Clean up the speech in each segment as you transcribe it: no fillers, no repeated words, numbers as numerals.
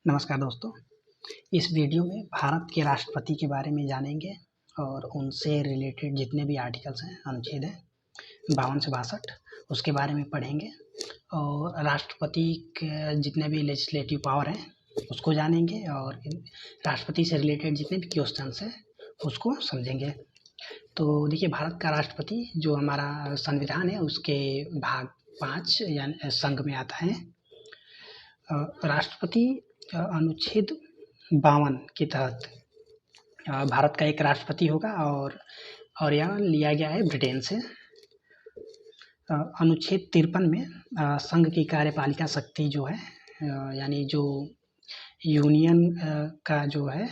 नमस्कार दोस्तों। इस वीडियो में भारत के राष्ट्रपति के बारे में जानेंगे और उनसे रिलेटेड जितने भी आर्टिकल्स हैं, अनुच्छेद हैं 52 से 62, उसके बारे में पढ़ेंगे और राष्ट्रपति के जितने भी लेजिस्लेटिव पावर हैं उसको जानेंगे और राष्ट्रपति से रिलेटेड जितने भी क्वेश्चंस हैं उसको समझेंगे। तो देखिए, भारत का राष्ट्रपति जो हमारा संविधान है उसके भाग 5 यानी संघ में आता है। राष्ट्रपति अनुच्छेद 52 के तहत भारत का एक राष्ट्रपति होगा और यह लिया गया है ब्रिटेन से। अनुच्छेद 53 में संघ की कार्यपालिका शक्ति जो है यानी जो यूनियन का जो है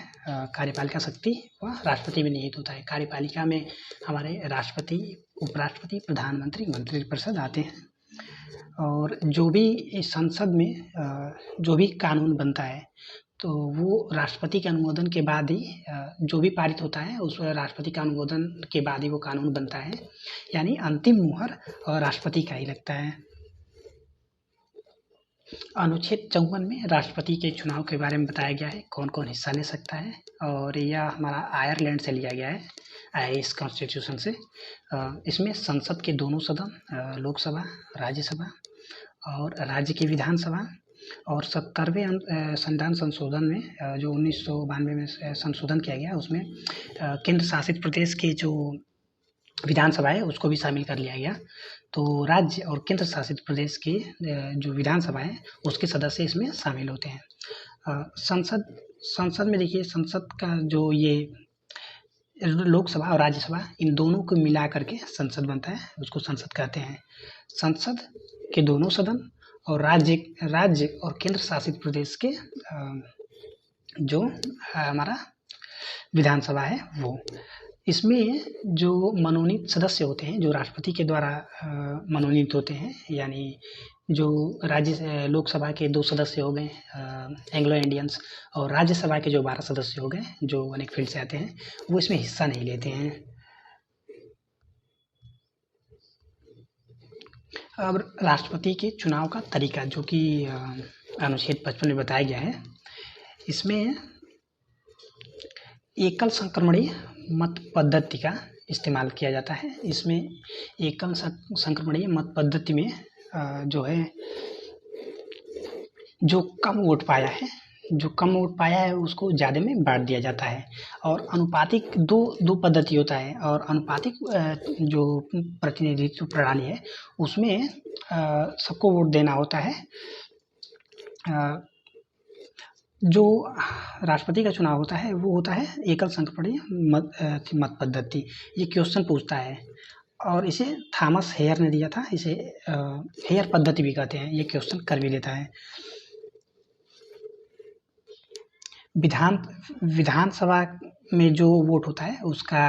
कार्यपालिका शक्ति वह राष्ट्रपति में निहित होता है। कार्यपालिका में हमारे राष्ट्रपति, उपराष्ट्रपति, प्रधानमंत्री, मंत्रिपरिषद आते हैं और जो भी संसद में जो भी कानून बनता है तो वो राष्ट्रपति के अनुमोदन के बाद ही जो भी पारित होता है उस राष्ट्रपति का अनुमोदन के बाद ही वो कानून बनता है, यानी अंतिम मुहर राष्ट्रपति का ही लगता है। अनुच्छेद 54 में राष्ट्रपति के चुनाव के बारे में बताया गया है, कौन कौन हिस्सा ले सकता है, और यह हमारा आयरलैंड से लिया गया है, इस कॉन्स्टिट्यूशन से। इसमें संसद के दोनों सदन, लोकसभा, राज्यसभा और राज्य की विधानसभा, और 70वें संविधान संशोधन में जो 1992 में संशोधन किया गया उसमें केंद्र शासित प्रदेश के जो विधानसभा है उसको भी शामिल कर लिया गया। तो राज्य और केंद्र शासित प्रदेश के जो विधानसभा है उसके सदस्य इसमें शामिल होते हैं। संसद में देखिए, संसद का जो ये लोकसभा और राज्यसभा इन दोनों को मिला करके संसद बनता है, उसको संसद कहते हैं। संसद के दोनों सदन और राज्य और केंद्र शासित प्रदेश के जो हमारा विधानसभा है वो, इसमें जो मनोनीत सदस्य होते हैं जो राष्ट्रपति के द्वारा मनोनीत होते हैं, यानी जो लोकसभा के 2 सदस्य हो गए एंग्लो इंडियंस, और राज्यसभा के जो 12 सदस्य हो गए जो अनेक फील्ड से आते हैं, वो इसमें हिस्सा नहीं लेते हैं। अब राष्ट्रपति के चुनाव का तरीका जो कि अनुच्छेद 55 में बताया गया है, इसमें एकल संक्रमणीय मत पद्धति का इस्तेमाल किया जाता है। इसमें एकल संक्रमणीय मत पद्धति में जो है जो कम वोट पाया है उसको ज़्यादा में बांट दिया जाता है, और अनुपातिक दो पद्धति होता है, और अनुपातिक जो प्रतिनिधित्व प्रणाली है उसमें सबको वोट देना होता है। जो राष्ट्रपति का चुनाव होता है वो होता है एकल संक्रमणीय मत पद्धति। ये क्वेश्चन पूछता है और इसे थॉमस हेयर ने दिया था, इसे हेयर पद्धति भी कहते हैं। ये क्वेश्चन कर भी लेता है। विधानसभा में जो वोट होता है उसका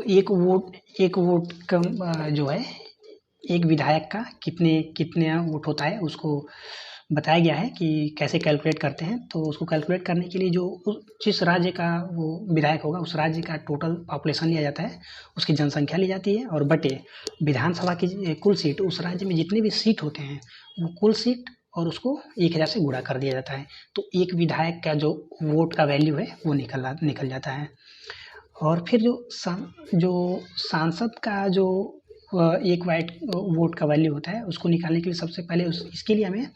एक वोट कम जो है एक विधायक का कितने वोट होता है उसको बताया गया है कि कैसे कैलकुलेट करते हैं। तो उसको कैलकुलेट करने के लिए जो जिस राज्य का वो विधायक होगा उस राज्य का टोटल पॉपुलेशन लिया जाता है, उसकी जनसंख्या ली जाती है, और बटे विधानसभा की कुल सीट, उस राज्य में जितने भी सीट होते हैं वो कुल सीट, और उसको 1000 से गुणा कर दिया जाता है। तो एक विधायक का जो वोट का वैल्यू है वो निकल जाता है। और फिर जो सांसद का जो एक वोट का वैल्यू होता है उसको निकालने के लिए सबसे पहले इसके लिए हमें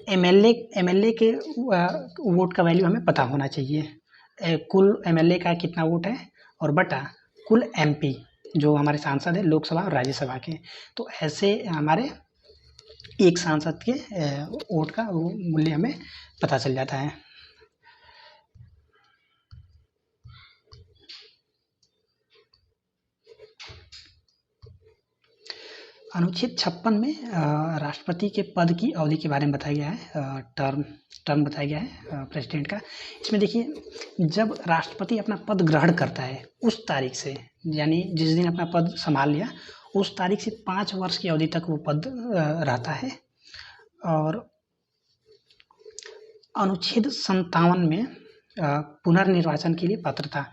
एमएलए के वोट का वैल्यू हमें पता होना चाहिए। कुल एमएलए का कितना वोट है और बटा कुल एमपी जो हमारे सांसद है लोकसभा और राज्यसभा के। तो ऐसे हमारे एक सांसद के वोट का वो मूल्य हमें पता चल जाता है। अनुच्छेद 56 में राष्ट्रपति के पद की अवधि के बारे में बताया गया है, टर्म बताया गया है प्रेसिडेंट का। इसमें देखिए, जब राष्ट्रपति अपना पद ग्रहण करता है उस तारीख से, यानी जिस दिन अपना पद संभाल लिया उस तारीख से 5 वर्ष की अवधि तक वो पद रहता है। और अनुच्छेद 57 में पुनर्निर्वाचन के लिए पात्रता,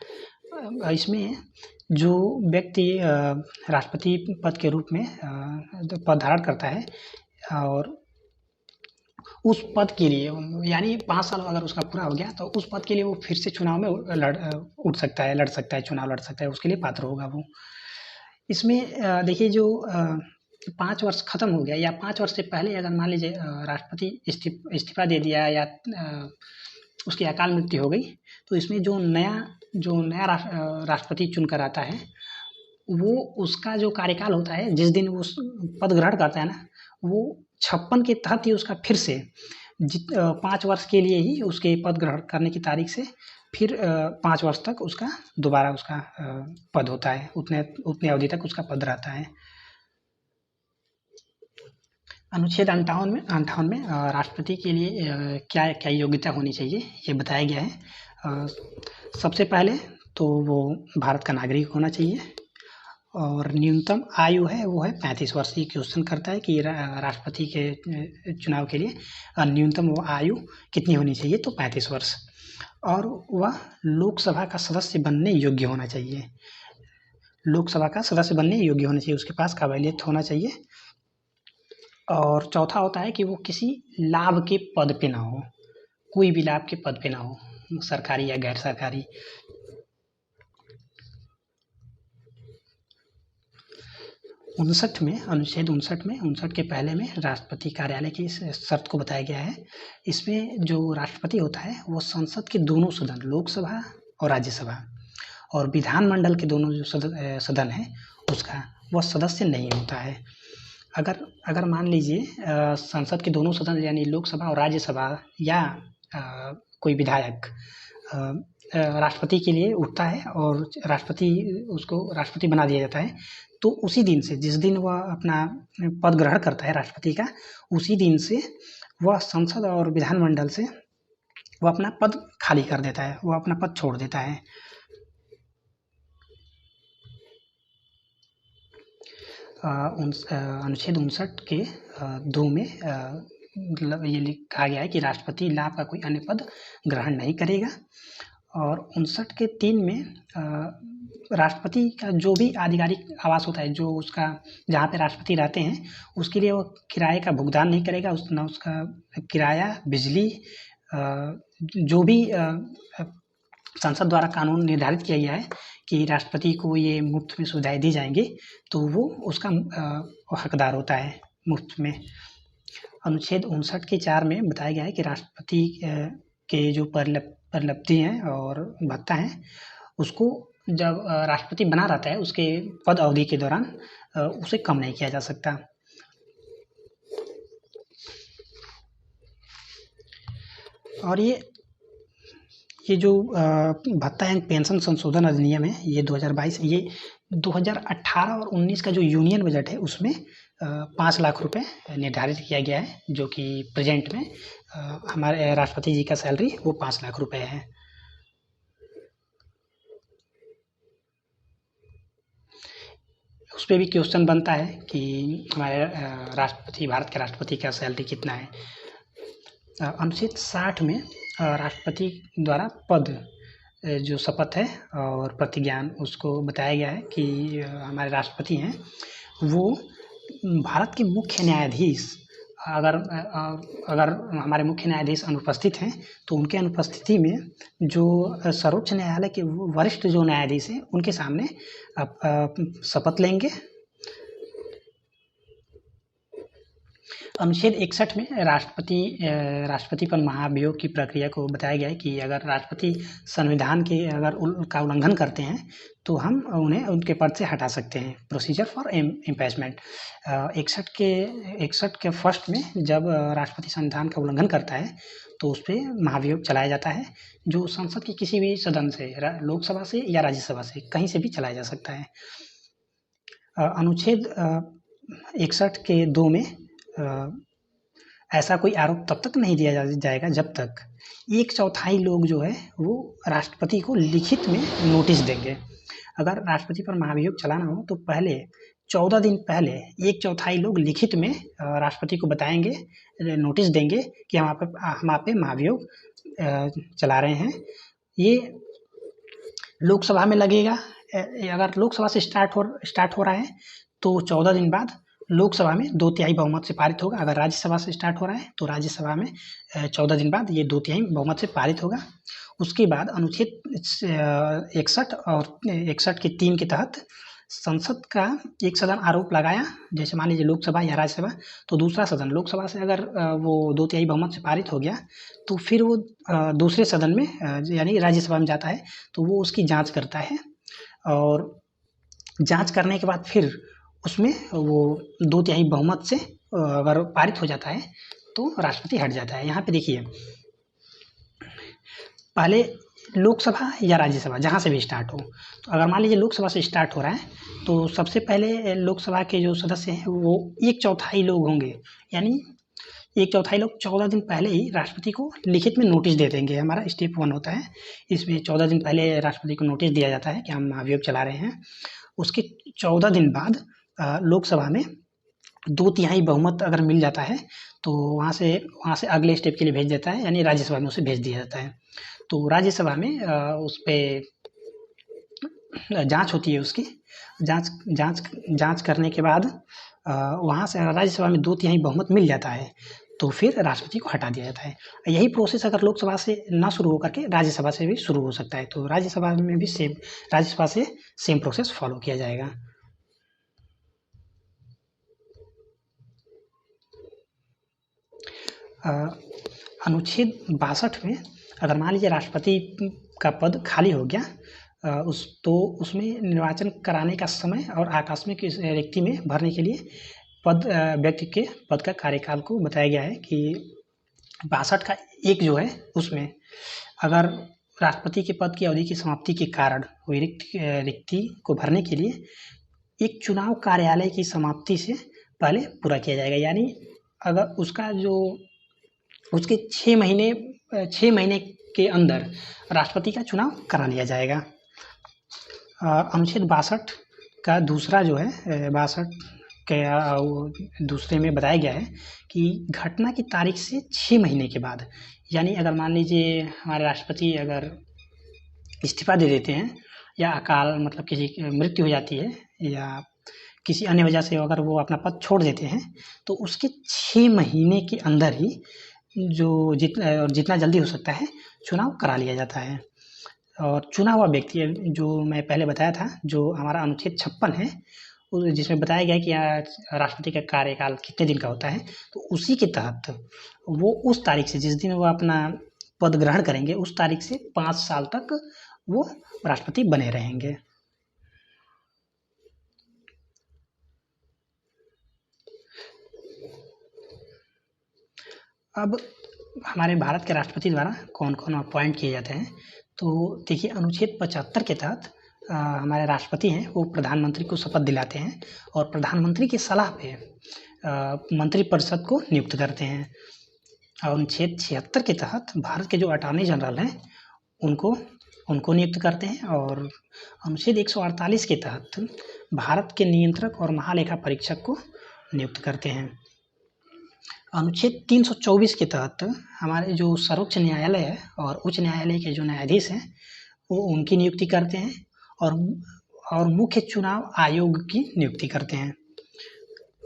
इसमें जो व्यक्ति राष्ट्रपति पद के रूप में पद धारण करता है और उस पद के लिए, यानी 5 साल अगर उसका पूरा हो गया तो उस पद के लिए वो फिर से चुनाव में उठ सकता है, लड़ सकता है, चुनाव लड़ सकता है, उसके लिए पात्र होगा वो। इसमें देखिए जो 5 वर्ष खत्म हो गया या 5 वर्ष से पहले अगर मान लीजिए राष्ट्रपति इस्तीफा दे दिया या उसकी अकाल मृत्यु हो गई, तो इसमें जो नया राष्ट्रपति चुनकर आता है, वो उसका जो कार्यकाल होता है जिस दिन वो पद ग्रहण करता है ना, वो 56 के तहत ही उसका फिर से 5 वर्ष के लिए ही उसके पद ग्रहण करने की तारीख से फिर 5 वर्ष तक उसका दोबारा उसका पद होता है, उतने अवधि तक उसका पद रहता है। अनुच्छेद 58 में राष्ट्रपति के लिए क्या क्या योग्यता होनी चाहिए ये बताया गया है। सबसे पहले तो वो भारत का नागरिक होना चाहिए और न्यूनतम आयु है वो है 35 वर्ष। ये क्वेश्चन करता है कि राष्ट्रपति के चुनाव के लिए न्यूनतम वो आयु कितनी होनी चाहिए, तो 35 वर्ष। और वह लोकसभा का सदस्य बनने योग्य होना चाहिए, लोकसभा का सदस्य बनने योग्य होना चाहिए, उसके पास काबिलियत होना चाहिए। और चौथा होता है कि वो किसी लाभ के पद पे ना हो, कोई भी लाभ के पद पे ना हो, सरकारी या गैर सरकारी। अनुच्छेद 59 के पहले में राष्ट्रपति कार्यालय की शर्त को बताया गया है। इसमें जो राष्ट्रपति होता है वो संसद के दोनों सदन, लोकसभा और राज्यसभा और विधानमंडल के दोनों जो सदन है उसका वह सदस्य नहीं होता है। अगर मान लीजिए संसद के दोनों सदन यानी लोकसभा और राज्यसभा या कोई विधायक राष्ट्रपति के लिए उठता है और उसको राष्ट्रपति बना दिया जाता है, तो उसी दिन से, जिस दिन वह अपना पद ग्रहण करता है राष्ट्रपति का, उसी दिन से वह संसद और विधानमंडल से वह अपना पद खाली कर देता है, वह अपना पद छोड़ देता है। अनुच्छेद 59 के 2 में मतलब ये लिखा गया है कि राष्ट्रपति लाभ का कोई अन्य पद ग्रहण नहीं करेगा। और 59 के 3 में राष्ट्रपति का जो भी आधिकारिक आवास होता है, जो उसका जहाँ पे राष्ट्रपति रहते हैं, उसके लिए वो किराए का भुगतान नहीं करेगा, ना उसका किराया, बिजली, जो भी संसद द्वारा कानून निर्धारित किया गया है कि राष्ट्रपति को ये मुफ्त में सुविधाएं दी जाएंगी, तो वो उसका हकदार होता है मुफ्त में। अनुच्छेद 59 के 4 में बताया गया है कि राष्ट्रपति के जो परिलब्धि हैं और भत्ता है, उसको जब राष्ट्रपति बना रहता है उसके पद अवधि के दौरान उसे कम नहीं किया जा सकता। और ये जो भत्ता एवं पेंशन संशोधन अधिनियम है, ये 2022, ये 2018 और 19 का जो यूनियन बजट है उसमें 5 लाख रुपए निर्धारित किया गया है, जो कि प्रेजेंट में हमारे राष्ट्रपति जी का सैलरी वो 5 लाख रुपए है। उस पर भी क्वेश्चन बनता है कि हमारे भारत के राष्ट्रपति का सैलरी कितना है। अनुच्छेद 60 में राष्ट्रपति द्वारा पद जो शपथ है और प्रतिज्ञान, उसको बताया गया है कि हमारे राष्ट्रपति हैं वो भारत के मुख्य न्यायाधीश, अगर हमारे मुख्य न्यायाधीश अनुपस्थित हैं तो उनके अनुपस्थिति में जो सर्वोच्च न्यायालय के वरिष्ठ जो न्यायाधीश हैं उनके सामने शपथ लेंगे। अनुच्छेद 61 में राष्ट्रपति पर महाभियोग की प्रक्रिया को बताया गया है कि अगर राष्ट्रपति संविधान के का उल्लंघन करते हैं तो हम उन्हें उनके पद से हटा सकते हैं। प्रोसीजर फॉर इम्पीचमेंट 61 के फर्स्ट में जब राष्ट्रपति संविधान का उल्लंघन करता है तो उस पर महाभियोग चलाया जाता है, जो संसद के किसी भी सदन से, लोकसभा से या राज्यसभा से, कहीं से भी चलाया जा सकता है। अनुच्छेद 61 के 2 में ऐसा कोई आरोप तब तक नहीं दिया जाएगा जब तक 1/4 लोग जो है वो राष्ट्रपति को लिखित में नोटिस देंगे। अगर राष्ट्रपति पर महाभियोग चलाना हो तो पहले 14 दिन पहले 1/4 लोग लिखित में राष्ट्रपति को बताएंगे, नोटिस देंगे कि हम आप पे महाभियोग चला रहे हैं। ये लोकसभा में लगेगा, अगर लोकसभा से स्टार्ट हो रहा है तो 14 दिन बाद लोकसभा में 2/3 बहुमत से पारित होगा। अगर राज्यसभा से स्टार्ट हो रहा है तो राज्यसभा में 14 दिन बाद ये 2/3 बहुमत से पारित होगा। उसके बाद अनुच्छेद 61 और 61 के 3 के तहत संसद का एक सदन आरोप लगाया, जैसे मान लीजिए लोकसभा या राज्यसभा, तो दूसरा सदन लोकसभा से अगर वो 2/3 बहुमत से पारित हो गया तो फिर वो दूसरे सदन में यानी राज्यसभा में जाता है, तो वो उसकी जांच करता है और जांच करने के बाद फिर उसमें वो 2/3 बहुमत से अगर पारित हो जाता है तो राष्ट्रपति हट जाता है। यहाँ पे देखिए, पहले लोकसभा या राज्यसभा जहाँ से भी स्टार्ट हो, तो अगर मान लीजिए लोकसभा से स्टार्ट हो रहा है तो सबसे पहले लोकसभा के जो सदस्य हैं वो 1/4 लोग होंगे, यानी 1/4 लोग 14 दिन पहले ही राष्ट्रपति को लिखित में नोटिस दे देंगे। हमारा स्टेप 1 होता है, इसमें 14 दिन पहले राष्ट्रपति को नोटिस दिया जाता है कि हम अभियोग चला रहे हैं। उसके 14 दिन बाद लोकसभा में 2/3 बहुमत अगर मिल जाता है तो वहाँ से अगले स्टेप के लिए भेज देता है, यानी राज्यसभा में उसे भेज दिया जाता है। तो राज्यसभा में उस पर जांच होती है, उसकी जांच करने के बाद वहाँ से राज्यसभा में 2/3 बहुमत मिल जाता है तो फिर राष्ट्रपति को हटा दिया जाता है। यही प्रोसेस अगर लोकसभा से ना शुरू होकर के राज्यसभा से भी शुरू हो सकता है, तो राज्यसभा में भी राज्यसभा से सेम प्रोसेस फॉलो किया जाएगा। अनुच्छेद 62 में अगर मान लीजिए राष्ट्रपति का पद खाली हो गया उसमें निर्वाचन कराने का समय और आकस्मिक रिक्ति में भरने के लिए व्यक्ति के पद का कार्यकाल को बताया गया है कि 62 का 1 जो है उसमें अगर राष्ट्रपति के पद की अवधि की समाप्ति के कारण हुई रिक्ति को भरने के लिए एक चुनाव कार्यालय की समाप्ति से पहले पूरा किया जाएगा, यानी अगर उसके 6 महीने के अंदर राष्ट्रपति का चुनाव करा लिया जाएगा। अनुच्छेद 62 का दूसरा जो है 62 के दूसरे में बताया गया है कि घटना की तारीख से 6 महीने के बाद, यानी अगर मान लीजिए हमारे राष्ट्रपति अगर इस्तीफा दे देते हैं या अकाल मतलब किसी की मृत्यु हो जाती है या किसी अन्य वजह से अगर वो अपना पद छोड़ देते हैं तो उसके 6 महीने के अंदर ही जितना जल्दी हो सकता है चुनाव करा लिया जाता है। और चुना हुआ व्यक्ति जो मैं पहले बताया था, जो हमारा अनुच्छेद 56 है, जिसमें बताया गया कि राष्ट्रपति का कार्यकाल कितने दिन का होता है, तो उसी के तहत वो उस तारीख से जिस दिन वो अपना पद ग्रहण करेंगे उस तारीख से 5 साल तक वो राष्ट्रपति बने रहेंगे। अब हमारे भारत के राष्ट्रपति द्वारा कौन कौन अपॉइंट किए जाते हैं, तो देखिए अनुच्छेद 75 के तहत हमारे राष्ट्रपति हैं वो प्रधानमंत्री को शपथ दिलाते हैं और प्रधानमंत्री की सलाह पे मंत्रिपरिषद को नियुक्त करते हैं। और अनुच्छेद 76 के तहत भारत के जो अटॉर्नी जनरल हैं उनको नियुक्त करते हैं। और अनुच्छेद 148 के तहत भारत के नियंत्रक और महालेखा परीक्षक को नियुक्त करते हैं। अनुच्छेद 324 के तहत हमारे जो सर्वोच्च न्यायालय है और उच्च न्यायालय के जो न्यायाधीश हैं वो उनकी नियुक्ति करते हैं और मुख्य चुनाव आयोग की नियुक्ति करते हैं,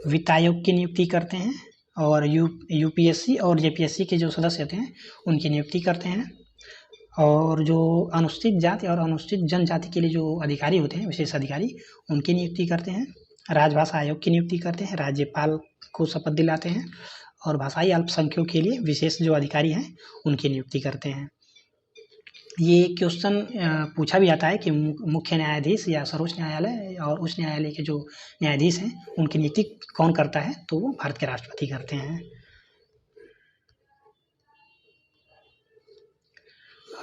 वित्त आयोग की नियुक्ति करते हैं और यूपीएससी और जेपीएससी के जो सदस्य होते हैं उनकी नियुक्ति करते हैं। और जो अनुसूचित जाति और अनुसूचित जनजाति के लिए जो अधिकारी होते हैं, विशेष अधिकारी, उनकी नियुक्ति करते हैं। राजभाषा आयोग की नियुक्ति करते हैं, राज्यपाल को शपथ दिलाते हैं और भाषाई अल्पसंख्यकों के लिए विशेष जो अधिकारी हैं उनकी नियुक्ति करते हैं। ये क्वेश्चन पूछा भी जाता है कि मुख्य न्यायाधीश या सर्वोच्च न्यायालय और उच्च न्यायालय के जो न्यायाधीश हैं उनकी नियुक्ति कौन करता है, तो वो भारत के राष्ट्रपति करते हैं।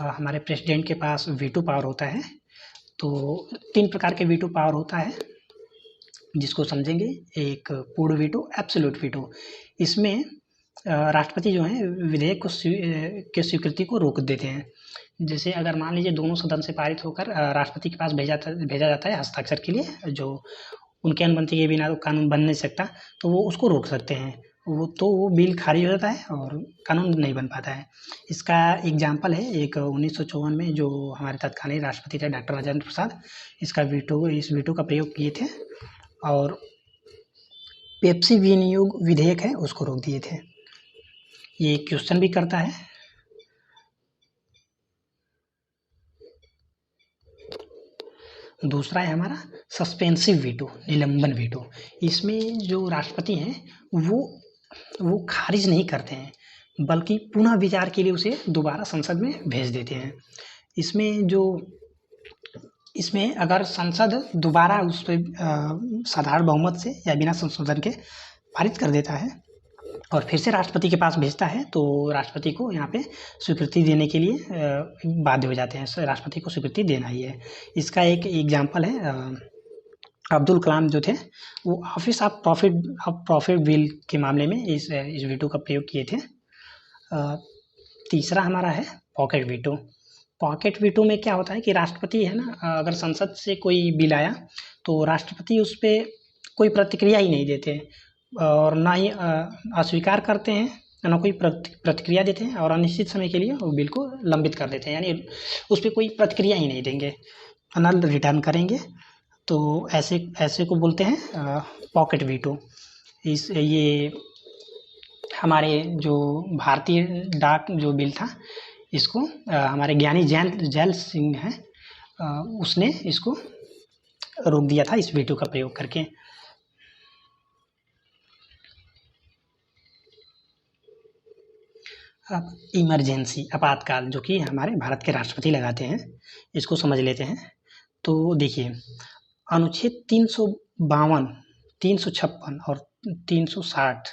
हमारे प्रेसिडेंट के पास वीटो पावर होता है, तो 3 प्रकार के वीटो पावर होता है जिसको समझेंगे। एक पूर्ण वीटो, एब्सोल्यूट वीटो। इसमें राष्ट्रपति जो है विधेयक के स्वीकृति को रोक देते हैं। जैसे अगर मान लीजिए दोनों सदन से पारित होकर राष्ट्रपति के पास भेजा जाता है हस्ताक्षर के लिए, जो उनके अनुमति के बिना तो कानून बन नहीं सकता, तो वो उसको रोक सकते हैं। वो बिल खारिज हो जाता है और कानून नहीं बन पाता है। इसका एग्जाम्पल है एक 1954 में जो हमारे तत्कालीन राष्ट्रपति थे डॉक्टर राजेंद्र प्रसाद, इस वीटो का प्रयोग किए थे और पेप्सी विनियोग विधेयक है उसको रोक दिए थे। ये क्वेश्चन भी करता है। दूसरा है हमारा सस्पेंसिव वीटो, निलंबन वीटो। इसमें जो राष्ट्रपति हैं वो खारिज नहीं करते हैं बल्कि पुनः विचार के लिए उसे दोबारा संसद में भेज देते हैं। इसमें अगर संसद दोबारा उस पर साधारण बहुमत से या बिना संशोधन के पारित कर देता है और फिर से राष्ट्रपति के पास भेजता है तो राष्ट्रपति को यहाँ पे स्वीकृति देने के लिए बाध्य हो जाते हैं। राष्ट्रपति को स्वीकृति देना ही है। इसका एक एग्जाम्पल है, अब्दुल कलाम जो थे वो ऑफिस ऑफ प्रॉफिट बिल के मामले में इस वीटो का प्रयोग किए थे। तीसरा हमारा है पॉकेट वीटो। पॉकेट वीटो में क्या होता है कि राष्ट्रपति है ना, अगर संसद से कोई बिल आया तो राष्ट्रपति उस पर कोई प्रतिक्रिया ही नहीं देते और ना ही अस्वीकार करते हैं, ना कोई प्रतिक्रिया देते हैं और अनिश्चित समय के लिए वो बिल को लंबित कर देते हैं, यानी उस पर कोई प्रतिक्रिया ही नहीं देंगे, ना रिटर्न करेंगे। तो ऐसे को बोलते हैं पॉकेट वीटो। ये हमारे जो भारतीय डाक जो बिल था इसको हमारे ज्ञानी जैल सिंह हैं, उसने इसको रोक दिया था इस वीटो का प्रयोग करके। अब इमरजेंसी, आपातकाल, जो कि हमारे भारत के राष्ट्रपति लगाते हैं, इसको समझ लेते हैं। तो देखिए, अनुच्छेद 352, 356 और 360,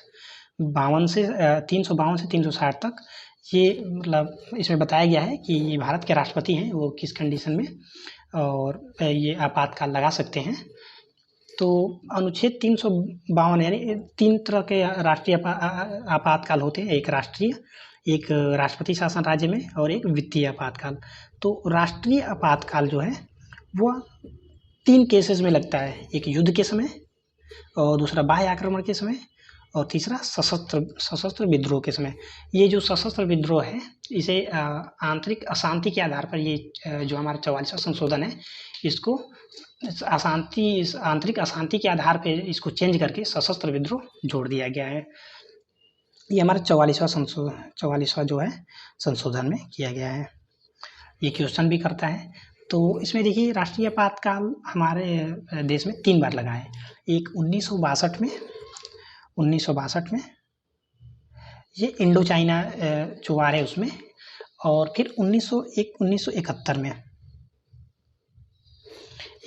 352 से 360 तक ये मतलब इसमें बताया गया है कि भारत के राष्ट्रपति हैं वो किस कंडीशन में और ये आपातकाल लगा सकते हैं। तो अनुच्छेद 352 यानी 3 तरह के राष्ट्रीय आपातकाल होते हैं, एक राष्ट्रीय, एक राष्ट्रपति शासन राज्य में और एक वित्तीय आपातकाल। तो राष्ट्रीय आपातकाल जो है वो 3 केसेस में लगता है, एक युद्ध के समय और दूसरा बाह्य आक्रमण के समय और तीसरा सशस्त्र विद्रोह के समय। ये जो सशस्त्र विद्रोह है इसे आंतरिक अशांति के आधार पर ये जो हमारा 44वां संशोधन है इसको आंतरिक अशांति के आधार पर इसको चेंज करके सशस्त्र विद्रोह जोड़ दिया गया है। ये हमारा 44वां जो है संशोधन में किया गया है। ये क्वेश्चन भी करता है। तो इसमें देखिए राष्ट्रीय आपातकाल हमारे देश में 3 बार लगा है। एक 1962 में ये इंडो चाइना जो वार है उसमें, और फिर 1971 में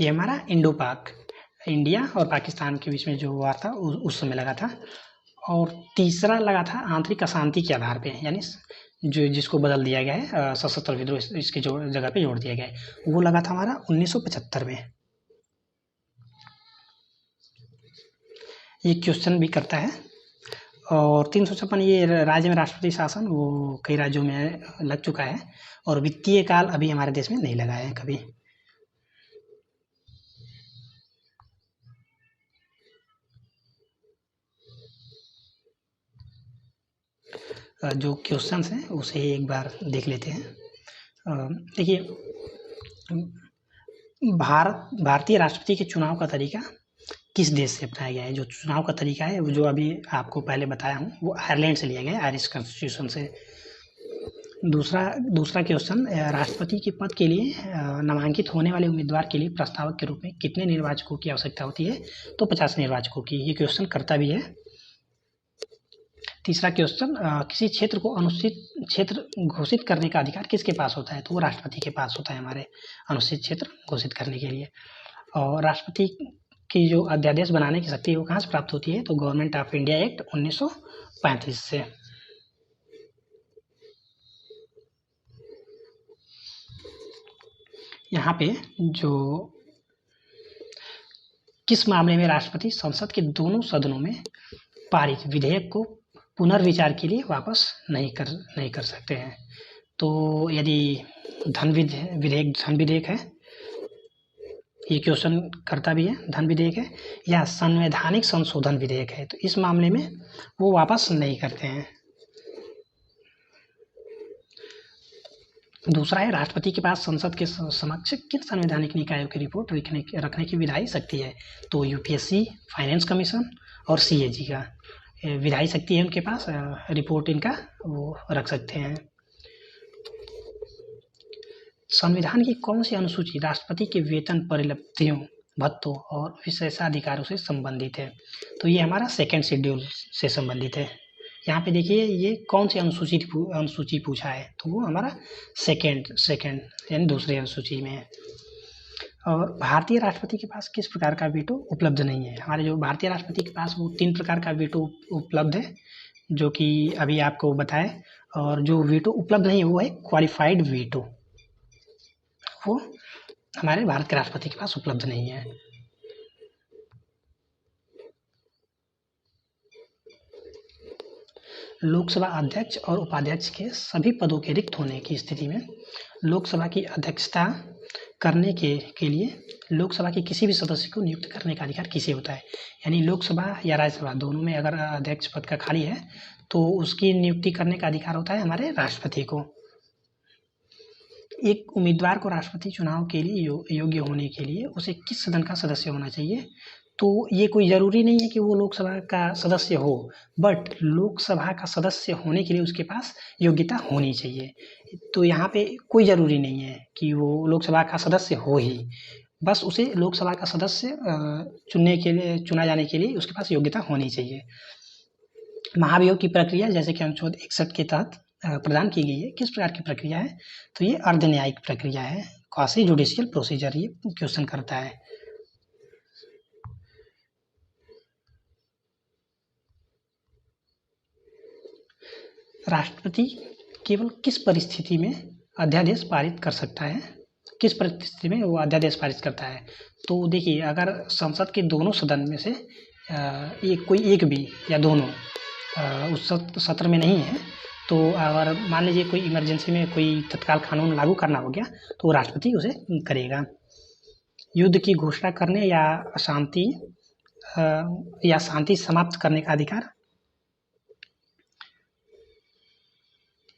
ये हमारा इंडो पाक, इंडिया और पाकिस्तान के बीच में जो वार था उस समय लगा था। और तीसरा लगा था आंतरिक अशांति के आधार पे, यानी जो जिसको बदल दिया गया है सशस्त्र विद्रोह इसके जो जगह पे जोड़ दिया गया है, वो लगा था हमारा 1975 में। ये क्वेश्चन भी करता है। और 356 ये राज्य में राष्ट्रपति शासन वो कई राज्यों में लग चुका है और वित्तीय काल अभी हमारे देश में नहीं लगा है कभी। जो क्वेश्चंस हैं उसे एक बार देख लेते हैं। देखिए, भारतीय राष्ट्रपति के चुनाव का तरीका किस देश से अपनाया गया है? जो चुनाव का तरीका है वो जो अभी आपको पहले बताया हूँ वो आयरलैंड से लिया गया है, आयरिश कॉन्स्टिट्यूशन से। दूसरा क्वेश्चन, राष्ट्रपति के पद के लिए नामांकित होने वाले उम्मीदवार के लिए प्रस्तावक के रूप में कितने निर्वाचकों की आवश्यकता होती है? तो 50 निर्वाचकों की। ये क्वेश्चन करता भी है। तीसरा क्वेश्चन, किसी क्षेत्र को अनुसूचित क्षेत्र घोषित करने का अधिकार किसके पास होता है? तो वो राष्ट्रपति के पास होता है हमारे अनुसूचित क्षेत्र घोषित करने के लिए। और राष्ट्रपति की जो अध्यादेश बनाने की शक्ति है वो कहाँ से प्राप्त होती है? तो गवर्नमेंट ऑफ इंडिया एक्ट 1935 से। यहाँ पे जो किस मामले में राष्ट्रपति संसद के दोनों सदनों में पारित विधेयक को पुनर्विचार के लिए वापस नहीं कर सकते हैं? तो यदि धन विधेयक है, ये क्वेश्चन करता भी है, धन विधेयक है या संवैधानिक संशोधन विधेयक है, तो इस मामले में वो वापस नहीं करते हैं। दूसरा है, राष्ट्रपति के पास संसद के समक्ष किन संवैधानिक निकायों की रिपोर्ट रखने की विधायी शक्ति है? तो यूपीएससी, फाइनेंस कमीशन और CAG का विधायी शक्ति है उनके पास, रिपोर्ट इनका वो रख सकते हैं। संविधान की कौन सी अनुसूची राष्ट्रपति के वेतन, परिलब्धियों, भत्तों और विशेषाधिकारों से संबंधित है? तो ये हमारा सेकंड शेड्यूल से संबंधित है। यहाँ पे देखिए ये कौन सी अनुसूची पूछा है, तो वो हमारा सेकंड यानी दूसरी अनुसूची में है। और भारतीय राष्ट्रपति के पास किस प्रकार का वीटो उपलब्ध नहीं है? हमारे जो भारतीय राष्ट्रपति के पास वो 3 प्रकार का वीटो उपलब्ध है, जो कि अभी आपको बताए। और जो वीटो उपलब्ध नहीं है वो है क्वालिफाइड वीटो, वो हमारे भारत के राष्ट्रपति के पास उपलब्ध नहीं है। लोकसभा अध्यक्ष और उपाध्यक्ष के सभी पदों के रिक्त होने की स्थिति में लोकसभा की अध्यक्षता करने के लिए लोकसभा के किसी भी सदस्य को नियुक्त करने का अधिकार किसे होता है? यानी लोकसभा या राज्यसभा दोनों में अगर अध्यक्ष पद का खाली है तो उसकी नियुक्ति करने का अधिकार होता है हमारे राष्ट्रपति को। एक उम्मीदवार को राष्ट्रपति चुनाव के लिए योग्य होने के लिए उसे किस सदन का सदस्य होना चाहिए? तो ये कोई ज़रूरी नहीं है कि वो लोकसभा का सदस्य हो, बट लोकसभा का सदस्य होने के लिए उसके पास योग्यता होनी चाहिए। तो यहाँ पे कोई ज़रूरी नहीं है कि वो लोकसभा का सदस्य हो ही, बस उसे लोकसभा का सदस्य चुना जाने के लिए उसके पास योग्यता होनी चाहिए। महाभियोग की प्रक्रिया जैसे कि अनुच्छेद 61 के तहत प्रदान की गई है, किस प्रकार की प्रक्रिया है? तो ये अर्ध न्यायिक प्रक्रिया है, क्वासी जुडिशियल प्रोसीजर ये क्वेश्चन करता है। राष्ट्रपति केवल किस परिस्थिति में अध्यादेश पारित कर सकता है? किस परिस्थिति में वो अध्यादेश पारित करता है? तो देखिए अगर संसद के दोनों सदन में से कोई एक भी या दोनों उस सत्र में नहीं है, तो अगर मान लीजिए कोई इमरजेंसी में कोई तत्काल कानून लागू करना हो गया तो राष्ट्रपति उसे करेगा। युद्ध की घोषणा करने या शांति समाप्त करने का अधिकार?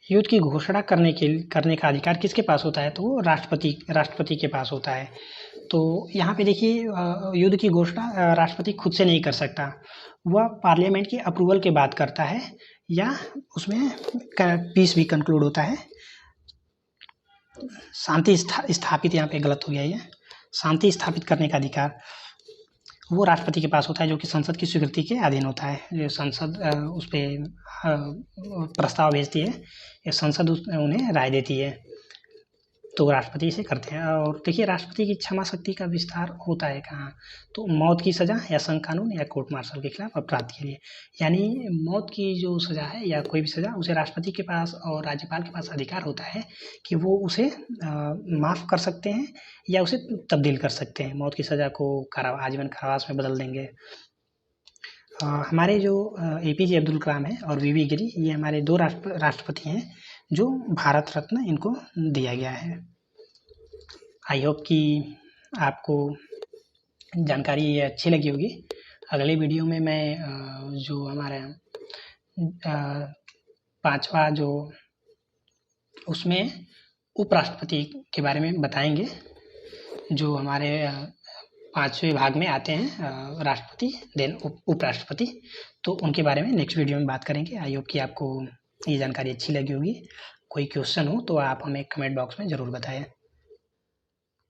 युद्ध की घोषणा करने का अधिकार किसके पास होता है? तो वो राष्ट्रपति के पास होता है। तो यहाँ पे देखिए युद्ध की घोषणा राष्ट्रपति खुद से नहीं कर सकता, वह पार्लियामेंट की अप्रूवल के बाद करता है या उसमें पीस भी कंक्लूड होता है। शांति स्थापित, यहाँ पे गलत हो गया, ये शांति स्थापित करने का अधिकार वो राष्ट्रपति के पास होता है, जो कि संसद की स्वीकृति के अधीन होता है। जो संसद उस पर प्रस्ताव भेजती है या संसद उन्हें राय देती है, तो राष्ट्रपति इसे करते हैं। और देखिए राष्ट्रपति की क्षमा शक्ति का विस्तार होता है कहाँ? तो मौत की सज़ा या संघ कानून या कोर्ट मार्शल के खिलाफ अपराध के लिए। यानी मौत की जो सज़ा है या कोई भी सज़ा, उसे राष्ट्रपति के पास और राज्यपाल के पास अधिकार होता है कि वो उसे माफ़ कर सकते हैं या उसे तब्दील कर सकते हैं। मौत की सज़ा को आजीवन कारावास में बदल देंगे। हमारे जो APJ अब्दुल कलाम है और VV गिरी, ये हमारे 2 राष्ट्रपति हैं जो भारत रत्न इनको दिया गया है। आई होप कि आपको जानकारी ये अच्छी लगी होगी। अगले वीडियो में मैं जो हमारे 5वां जो उसमें उपराष्ट्रपति के बारे में बताएंगे, जो हमारे 5वें भाग में आते हैं राष्ट्रपति देन उपराष्ट्रपति, तो उनके बारे में नेक्स्ट वीडियो में बात करेंगे। आई होप कि आपको ये जानकारी अच्छी लगी होगी। कोई क्वेश्चन हो तो आप हमें कमेंट बॉक्स में ज़रूर बताएं।